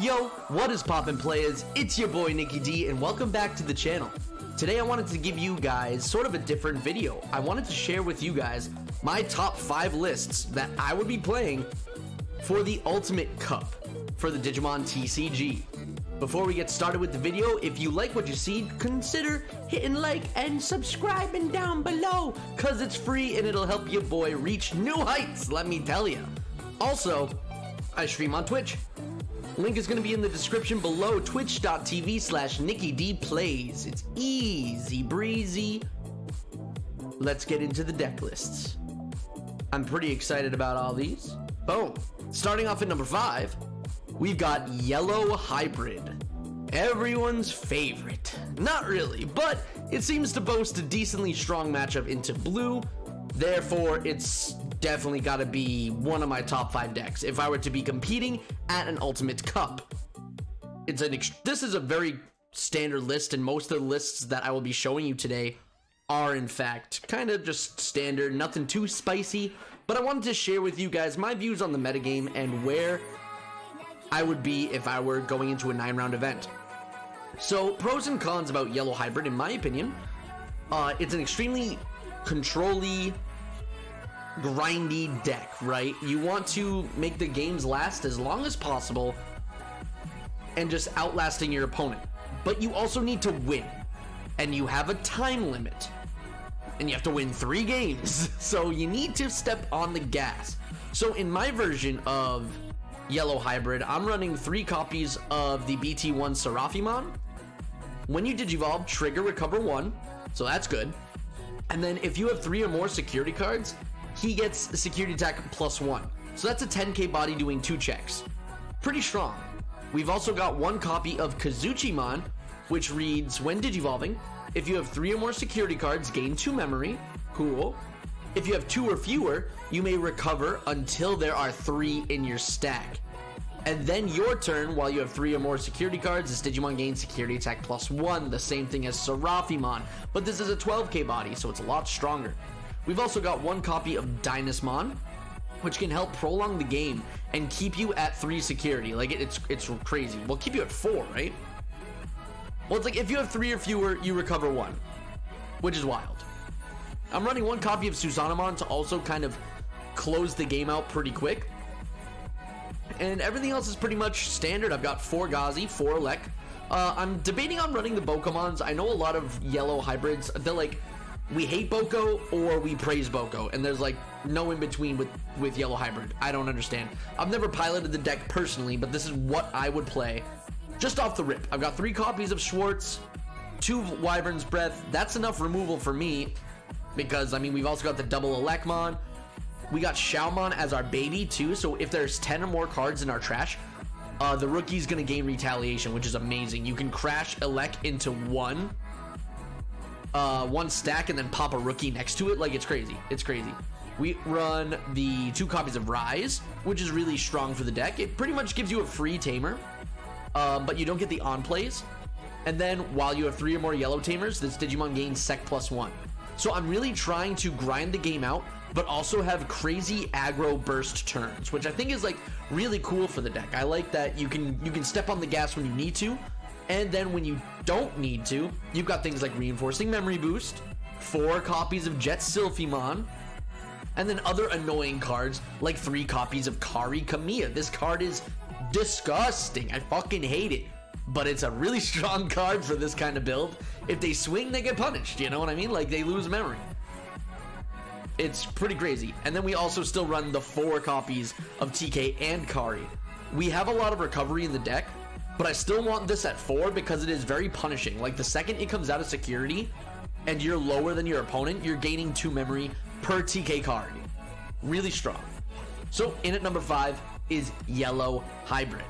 Yo, what is poppin' players? It's your boy Nicky D and welcome back to the channel. Today I wanted to give you guys sort of a different video. I wanted to share with you guys my top 5 lists that I would be playing for the Ultimate Cup for the Digimon TCG. Before we get started with the video, if you like what you see, consider hitting like and subscribing down below, cause it's free and it'll help your boy reach new heights, let me tell you. Also, I stream on Twitch. Link is going to be in the description below, twitch.tv/NickyDplays. It's easy breezy. Let's get into the deck lists. I'm pretty excited about all these. Boom. Starting off at number 5, we've got Yellow Hybrid. Everyone's favorite. Not really, but it seems to boast a decently strong matchup into blue. Therefore, it's definitely got to be one of my top 5 decks if I were to be competing at an Ultimate Cup. This is a very standard list, and most of the lists that I will be showing you today are in fact kind of just standard, nothing too spicy, but I wanted to share with you guys my views on the metagame and where I would be if I were going into a 9-round event. So, pros and cons about Yellow Hybrid, in my opinion. It's an extremely control-y, grindy deck, right? You want to make the games last as long as possible and just outlasting your opponent. But you also need to win, and you have a time limit, and you have to win 3 games. So you need to step on the gas. So in my version of Yellow Hybrid, I'm running 3 copies of the BT1 Seraphimon. When you Digivolve, trigger recover 1, so that's good. And then if you have 3 or more security cards, he gets the security attack +1. So that's a 10k body doing 2 checks. Pretty strong. We've also got 1 copy of Kazuchimon, which reads, when Digivolving, if you have 3 or more security cards, gain 2 memory. Cool. If you have 2 or fewer, you may recover until there are 3 in your stack. And then your turn, while you have 3 or more security cards, this Digimon gains security attack +1, the same thing as Seraphimon, but this is a 12k body, so it's a lot stronger. We've also got 1 copy of Dynasmon, which can help prolong the game and keep you at 3 security. Like, it's crazy. Well, keep you at 4, right? Well, it's like if you have 3 or fewer, you recover 1, which is wild. I'm running 1 copy of Susanamon to also kind of close the game out pretty quick. And everything else is pretty much standard. I've got 4 Gazi, 4 Elec. I'm debating on running the Bokomons. I know a lot of Yellow Hybrids, they're like, we hate Boko or we praise Boko, and there's like no in between with Yellow Hybrid. I don't understand. I've never piloted the deck personally, but this is what I would play just off the rip. I've got 3 copies of Schwartz, 2 Wyvern's Breath. That's enough removal for me because, I mean, we've also got the double Elecmon. We got Xiaomon as our baby too, so if there's 10 or more cards in our trash, the rookie's gonna gain retaliation, which is amazing. You can crash Elec into one stack and then pop a rookie next to it. Like, it's crazy. It's crazy. We run the 2 copies of Rise, which is really strong for the deck. It pretty much gives you a free tamer, but you don't get the on plays. And then while you have 3 or more yellow tamers, this Digimon gains sec +1. So I'm really trying to grind the game out, but also have crazy aggro burst turns, which I think is like really cool for the deck. I like that you can step on the gas when you need to, and then when you don't need to, you've got things like reinforcing memory boost, 4 copies of Jet Sylphimon, and then other annoying cards like 3 copies of Kari Kamiya. This card is disgusting. I fucking hate it. But it's a really strong card for this kind of build. If they swing, they get punished, you know what I mean? Like, they lose memory. It's pretty crazy. And then we also still run the 4 copies of TK and Kari. We have a lot of recovery in the deck, but I still want this at 4 because it is very punishing. Like, the second it comes out of security and you're lower than your opponent, you're gaining 2 memory per TK Kari. Really strong. So in at number 5 is Yellow Hybrid.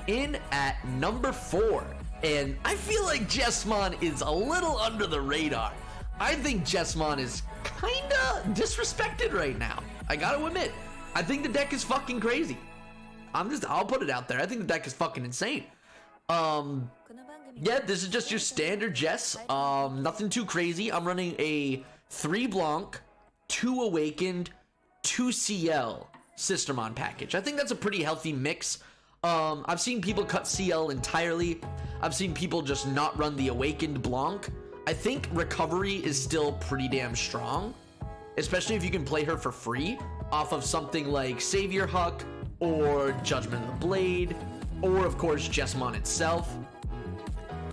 In at number 4, and I feel like Jessmond is a little under the radar. I think Jessmond is kinda disrespected right now. I gotta admit, I think the deck is fucking crazy. I'll put it out there. I think the deck is fucking insane. Yeah, this is just your standard Jess. Nothing too crazy. I'm running a 3 Blanc, 2 Awakened, 2 CL Sistermon package. I think that's a pretty healthy mix. I've seen people cut CL entirely. I've seen people just not run the Awakened Blanc. I think recovery is still pretty damn strong, especially if you can play her for free off of something like Savior Huck or Judgment of the Blade, or of course Jessmond itself.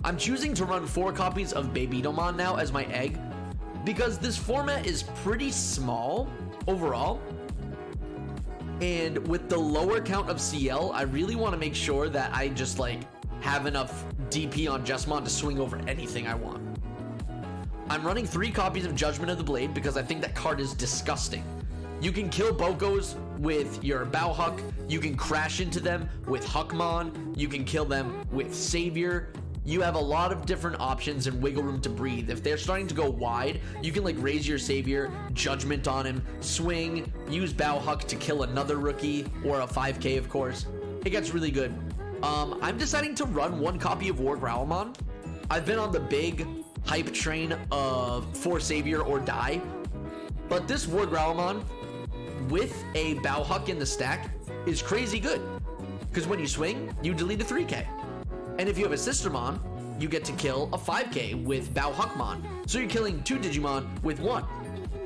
I'm choosing to run 4 copies of Babydomon now as my egg because this format is pretty small overall, and with the lower count of CL, I really want to make sure that I just like have enough DP on Jessmond to swing over anything I want. I'm running 3 copies of Judgment of the Blade because I think that card is disgusting. You can kill Bokos with your Bauhuck, you can crash into them with Huckmon, you can kill them with Savior. You have a lot of different options and wiggle room to breathe. If they're starting to go wide, you can like raise your Savior, Judgment on him, swing, use Bauhuck to kill another rookie, or a 5k of course. It gets really good. I'm deciding to run 1 copy of War Growlmon. I've been on the big hype train of for Savior or die, but this War Growlmon with a Bauhuck in the stack is crazy good, because when you swing, you delete a 3k. And if you have a Sistermon, you get to kill a 5k with Bauhuckmon. So you're killing 2 Digimon with 1.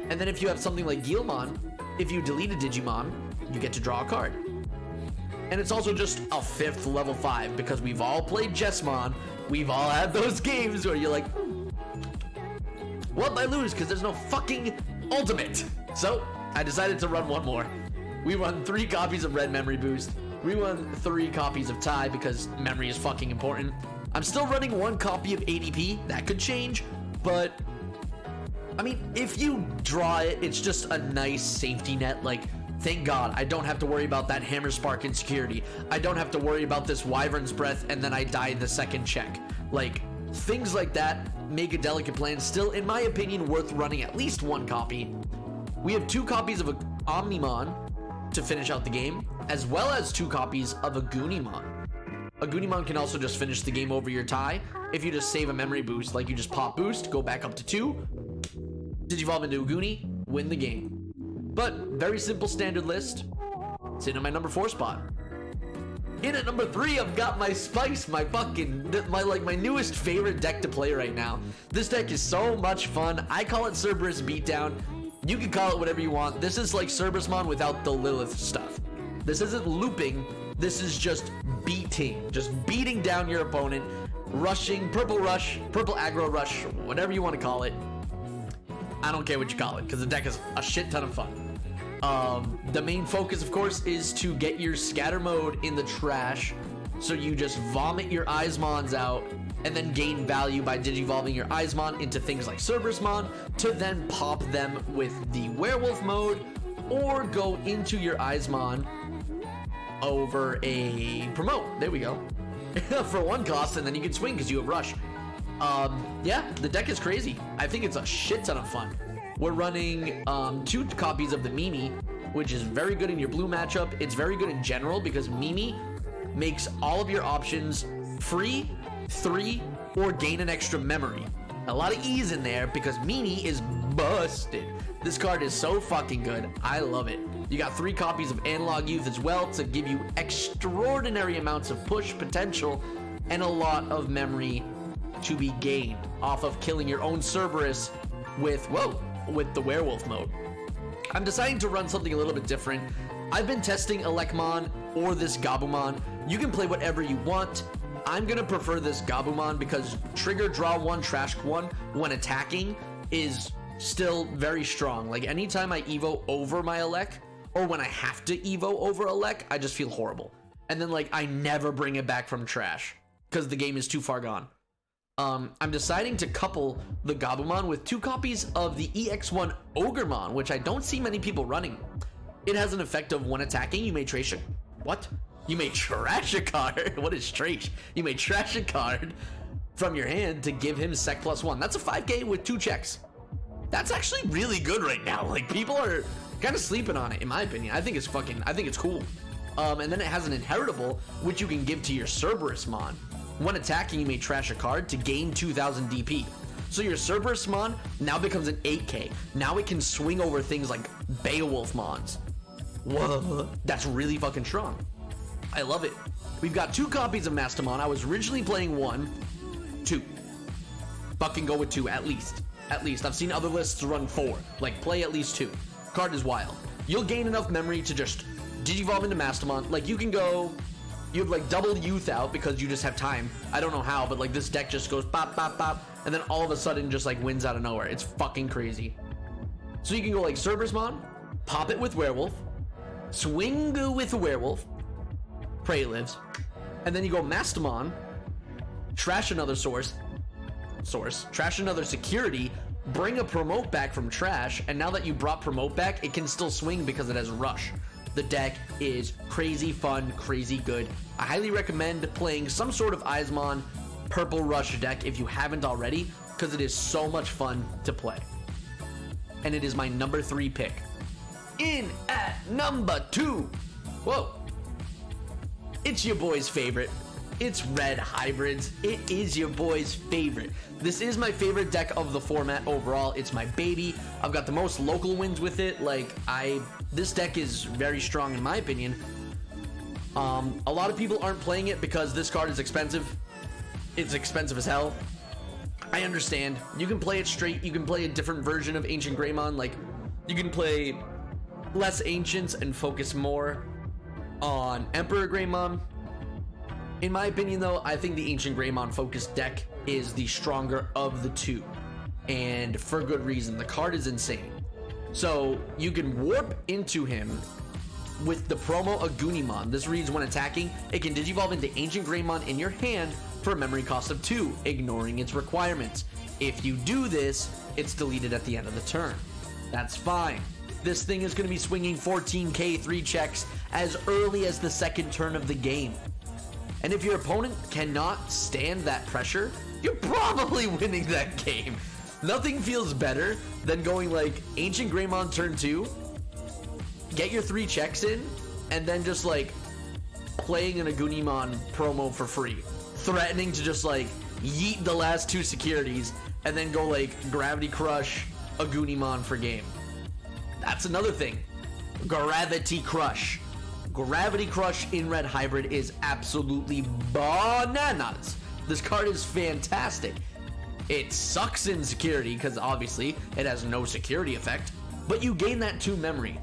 And then if you have something like Guilmon, if you delete a Digimon, you get to draw a card. And it's also just a 5th level 5, because we've all played Jessmond. We've all had those games where you're like, well, I lose because there's no fucking ultimate. So I decided to run 1 more. We run 3 copies of Red Memory Boost. We run 3 copies of Tie because memory is fucking important. I'm still running 1 copy of ADP. That could change, but I mean, if you draw it, it's just a nice safety net. Like, thank God I don't have to worry about that Hammer Spark insecurity. I don't have to worry about this Wyvern's Breath and then I die the second check. Like, things like that make a delicate plan still, in my opinion, worth running at least 1 copy. We have 2 copies of Omnimon to finish out the game, as well as 2 copies of a Goonimon. A Goonimon can also just finish the game over your tie if you just save a memory boost, like you just pop boost, go back up to 2, Digivolve into a Goonie, win the game. But very simple standard list. It's in my number 4 spot. In at number 3, I've got my Spice, my newest favorite deck to play right now. This deck is so much fun. I call it Cerberus Beatdown. You can call it whatever you want. This is like Cerberusmon without the Lilith stuff. This isn't looping. This is just beating down your opponent, rushing, purple rush, purple aggro rush, whatever you want to call it. I don't care what you call it, because the deck is a shit ton of fun. The main focus, of course, is to get your scatter mode in the trash, so you just vomit your Eismons out and then gain value by digivolving your Eismon into things like Cerberusmon to then pop them with the werewolf mode, or go into your Eismon over a promote. There we go. For 1 cost, and then you can swing because you have rush. Yeah, the deck is crazy. I think it's a shit ton of fun. We're running 2 copies of the Mimi, which is very good in your blue matchup. It's very good in general because Mimi makes all of your options free, 3, or gain an extra memory. A lot of ease in there because Mimi is busted. This card is so fucking good. I love it. You got 3 copies of Analog Youth as well to give you extraordinary amounts of push potential and a lot of memory to be gained off of killing your own Cerberus with the werewolf mode. I'm deciding to run something a little bit different. I've been testing Elecmon or this Gabumon. You can play whatever you want. I'm gonna prefer this Gabumon because trigger draw 1, trash 1 when attacking is still very strong. Like anytime I Evo over my Elec, or when I have to Evo over Elec, I just feel horrible. And then like I never bring it back from trash because the game is too far gone. I'm deciding to couple the Gabumon with 2 copies of the EX1 Ogremon, which I don't see many people running. It has an effect of when attacking, you may trash a... What? You may trash a card? What is trash? You may trash a card from your hand to give him Sec +1. That's a 5k with 2 checks. That's actually really good right now. Like, people are kind of sleeping on it, in my opinion. I think it's cool. And then it has an inheritable, which you can give to your Cerberusmon. When attacking, you may trash a card to gain 2000 DP. So your Cerberusmon now becomes an 8k. Now it can swing over things like Beowulfmons. Whoa, that's really fucking strong. I love it. We've got 2 copies of Mastamon. I was originally playing 1, 2. Fucking go with 2 at least. At least. I've seen other lists run 4. Like, play at least 2. Card is wild. You'll gain enough memory to just Digivolve into Mastamon. Like, you can go... You have, like, double youth out because you just have time. I don't know how, but, like, this deck just goes bop, bop, bop. And then all of a sudden just, like, wins out of nowhere. It's fucking crazy. So you can go, like, Cerberusmon, pop it with Werewolf, swing with Werewolf, Prey lives, and then you go Mastamon, trash another trash another security, bring a promote back from trash, and now that you brought promote back, it can still swing because it has rush. The deck is crazy fun, crazy good. I highly recommend playing some sort of Eismon purple rush deck if you haven't already, because it is so much fun to play. And it is my number 3 pick. In at number 2, whoa, it's your boy's favorite. It's Red Hybrids. It is your boy's favorite. This is my favorite deck of the format overall. It's my baby. I've got the most local wins with it. Like, this deck is very strong in my opinion. A lot of people aren't playing it because this card is expensive. It's expensive as hell. I understand. You can play it straight. You can play a different version of Ancient Greymon. Like, you can play less Ancients and focus more on Emperor Greymon. In my opinion, though, I think the Ancient Greymon focused deck is the stronger of the 2. And for good reason. The card is insane. So, you can warp into him with the promo Agunimon. This reads when attacking, it can Digivolve into Ancient Greymon in your hand for a memory cost of 2, ignoring its requirements. If you do this, it's deleted at the end of the turn. That's fine. This thing is going to be swinging 14k 3 checks as early as the 2nd turn of the game. And if your opponent cannot stand that pressure, you're probably winning that game. Nothing feels better than going like Ancient Greymon turn 2, get your 3 checks in, and then just like playing an Agunimon promo for free. Threatening to just like yeet the last 2 securities and then go like Gravity Crush Agunimon for game. That's another thing. Gravity Crush. Gravity Crush in Red Hybrid is absolutely bananas. This card is fantastic. It sucks in security because obviously it has no security effect, but you gain that 2 memory.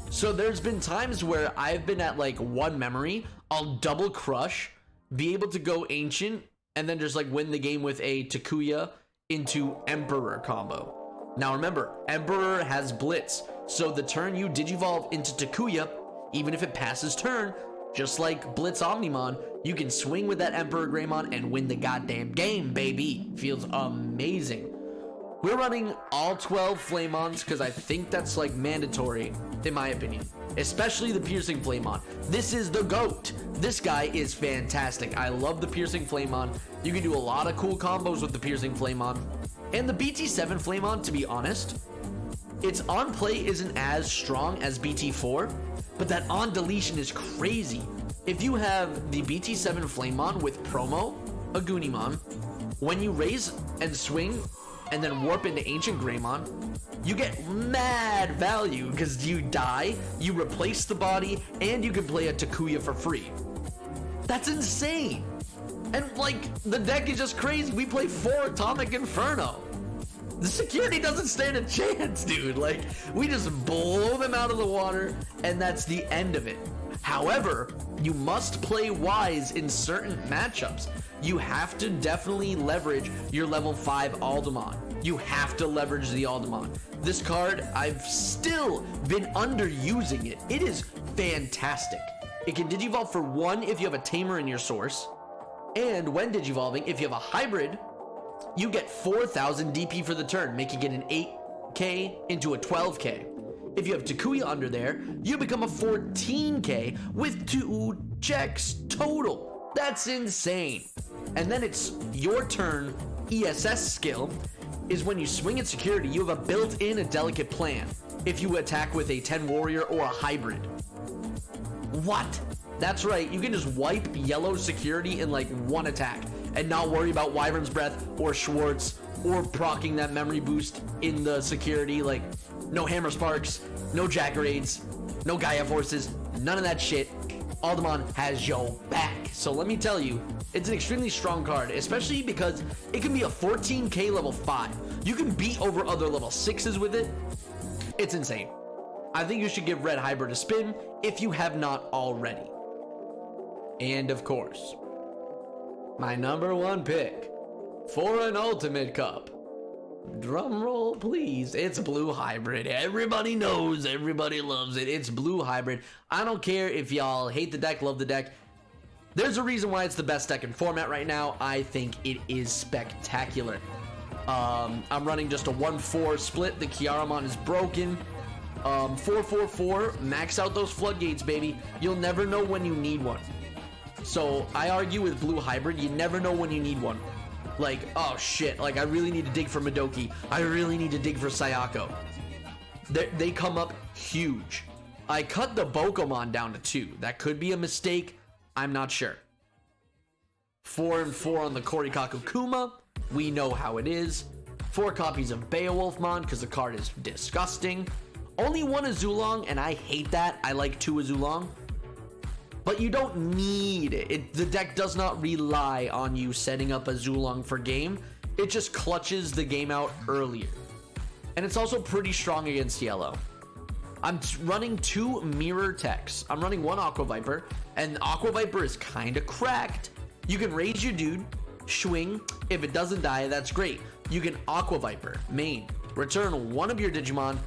So there's been times where I've been at like 1 memory, I'll double crush, be able to go Ancient, and then just like win the game with a Takuya into Emperor combo. Now remember, Emperor has Blitz, so the turn you Digivolve into Takuya, even if it passes turn, just like Blitz Omnimon, you can swing with that Emperor Greymon and win the goddamn game, baby. Feels amazing. We're running all 12 Flamons because I think that's like mandatory, in my opinion. Especially the Piercing Flamon. This is the GOAT. This guy is fantastic. I love the Piercing Flamon. You can do a lot of cool combos with the Piercing Flamon. And the BT7 Flamon, to be honest, its on play isn't as strong as BT4, but that on deletion is crazy. If you have the BT7 Flamon with promo Agunimon, when you raise and swing and then warp into Ancient Greymon, you get mad value because you die, you replace the body, and you can play a Takuya for free. That's insane. And like, the deck is just crazy. We play 4 Atomic Inferno. The security doesn't stand a chance, dude. Like, we just blow them out of the water, and that's the end of it. However, you must play wise in certain matchups. You have to definitely leverage your level 5 Aldemon. You have to leverage the Aldemon. This card, I've still been underusing it. It is fantastic. It can Digivolve for 1 if you have a Tamer in your source. And when Digivolving, if you have a Hybrid, you get 4,000 DP for the turn, making it an 8k into a 12k. If you have Takuya under there, you become a 14k with 2 checks total. That's insane. And then it's your turn. ESS skill is when you swing at security, you have a built-in a delicate plan if you attack with a 10 warrior or a hybrid. What? That's right, you can just wipe yellow security in like 1 attack and not worry about Wyvern's Breath or Schwartz or proccing that memory boost in the security. Like, no Hammer Sparks, no Jack Raids, no Gaia Forces, none of that shit. Alderman has your back. So let me tell you, it's an extremely strong card, especially because it can be a 14k level 5. You can beat over other level 6s with it. It's insane. I think you should give Red Hybrid a spin if you have not already. And of course, my number one pick for an Ultimate Cup. Drum roll, please. It's Blue Hybrid. Everybody knows, everybody loves it. It's Blue Hybrid. I don't care if y'all hate the deck, love the deck. There's a reason why it's the best deck in format right now. I think it is spectacular. I'm running just a 1-4 split. The Kiaramon is broken. 4-4-4. Max out those floodgates, baby. You'll never know when you need one. So I argue with Blue Hybrid, you never know when you need one. Like, oh shit, like I really need to dig for Madoki. I really need to dig for Sayako. They come up huge. I cut the Bokomon down to 2. That could be a mistake. I'm not sure. 4 and 4 on the Korikaku Kuma. We know how it is. 4 copies of Beowulfmon because the card is disgusting. Only 1 Azulong, and I hate that. I like 2 Azulong. But you don't need it. The deck does not rely on you setting up a Zulong for game. It just clutches the game out earlier. And it's also pretty strong against yellow. I'm running 2 mirror techs. I'm running 1 Aqua Viper, and Aqua Viper is kind of cracked. You can raise your dude, swing. If it doesn't die, that's great. You can Aqua Viper, main, return 1 of your Digimon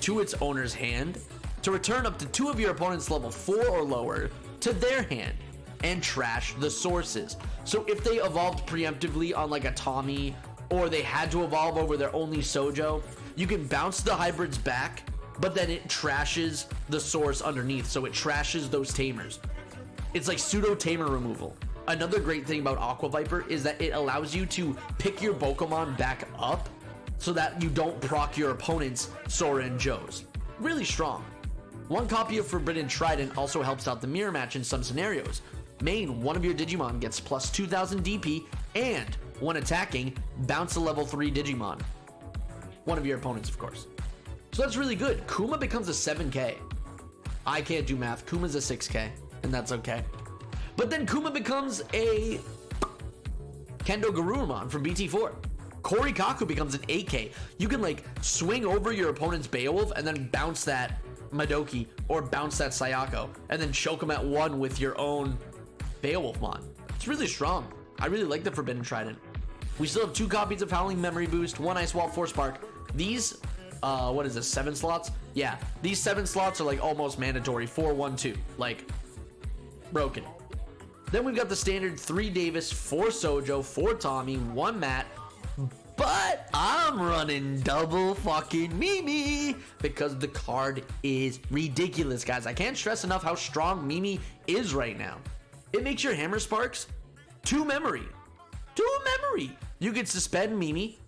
to its owner's hand to return up to 2 of your opponent's level 4 or lower to their hand and trash the sources. So if they evolved preemptively on like a Tommy, or they had to evolve over their only Sojo, you can bounce the hybrids back, but then it trashes the source underneath, so it trashes those tamers. It's like pseudo tamer removal. Another great thing about Aqua Viper is that it allows you to pick your Pokemon back up so that you don't proc your opponent's Sora and Joes. Really strong. 1 copy of Forbidden Trident also helps out the mirror match in some scenarios. Main, 1 of your Digimon gets plus 2000 DP, and when attacking, bounce a level 3 Digimon. 1 of your opponents, of course. So that's really good. Kuma becomes a 7k. I can't do math. Kuma's a 6k, and that's okay. But then Kuma becomes a Kendo Garurumon from BT4. Korikaku becomes an 8k. You can like swing over your opponent's Beowulf and then bounce that Madoki or bounce that Sayako and then choke him at 1 with your own Beowulfmon. It's really strong. I really like the Forbidden Trident. We still have 2 copies of Howling Memory Boost, 1 Ice Wall, 4 Spark. These, what is this, 7 slots? Yeah, these 7 slots are like almost mandatory. 4, 1, 2, like broken. Then we've got the standard 3 Davis, 4 Sojo, 4 Tommy, 1 Matt. But I'm running double fucking Mimi because the card is ridiculous, guys. I can't stress enough how strong Mimi is right now. It makes your Hammer Sparks 2 memory. 2 memory. You can suspend Mimi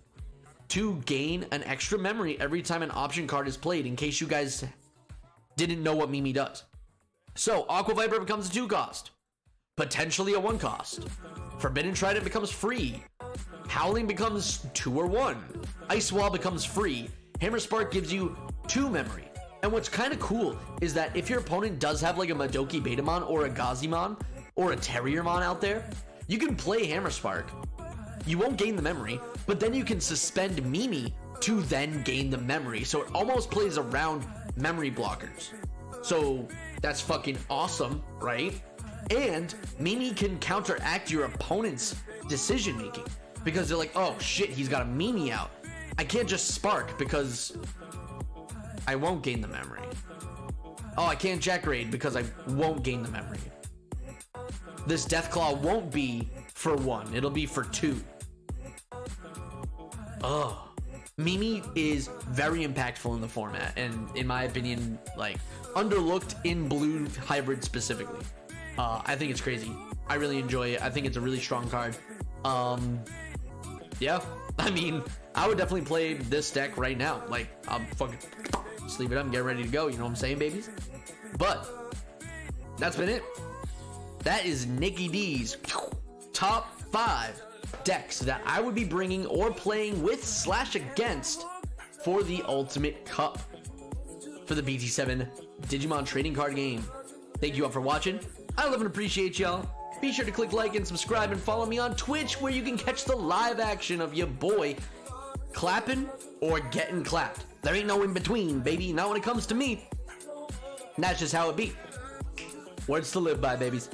to gain an extra memory every time an option card is played, in case you guys didn't know what Mimi does. So Aqua Viper becomes a 2 cost, potentially a 1 cost. Forbidden Trident becomes free. Howling becomes 2 or 1. Ice Wall becomes free. Hammer Spark gives you 2 memory. And what's kind of cool is that if your opponent does have like a Madoki Betamon or a Gazimon or a Terriermon out there, you can play Hammer Spark. You won't gain the memory, but then you can suspend Mimi to then gain the memory. So it almost plays around memory blockers. So that's fucking awesome, right? And Mimi can counteract your opponent's decision making because they're like, oh shit, he's got a Mimi out. I can't just Spark because I won't gain the memory. Oh, I can't Jack Raid because I won't gain the memory. This Deathclaw won't be for 1, it'll be for 2. Oh, Mimi is very impactful in the format, and in my opinion, like underlooked in Blue Hybrid specifically. I think it's crazy. I really enjoy it. I think it's a really strong card. Yeah, I mean, I would definitely play this deck right now. Like, I'm fucking sleep it up and get ready to go. You know what I'm saying, babies? But that's been it. That is Nikki D's top 5 decks that I would be bringing or playing with / against for the Ultimate Cup for the BT7 Digimon trading card game. Thank you all for watching. I love and appreciate y'all. Be sure to click like and subscribe and follow me on Twitch, where you can catch the live action of your boy clapping or getting clapped. There ain't no in between, baby. Not when it comes to me. That's just how it be. Words to live by, babies.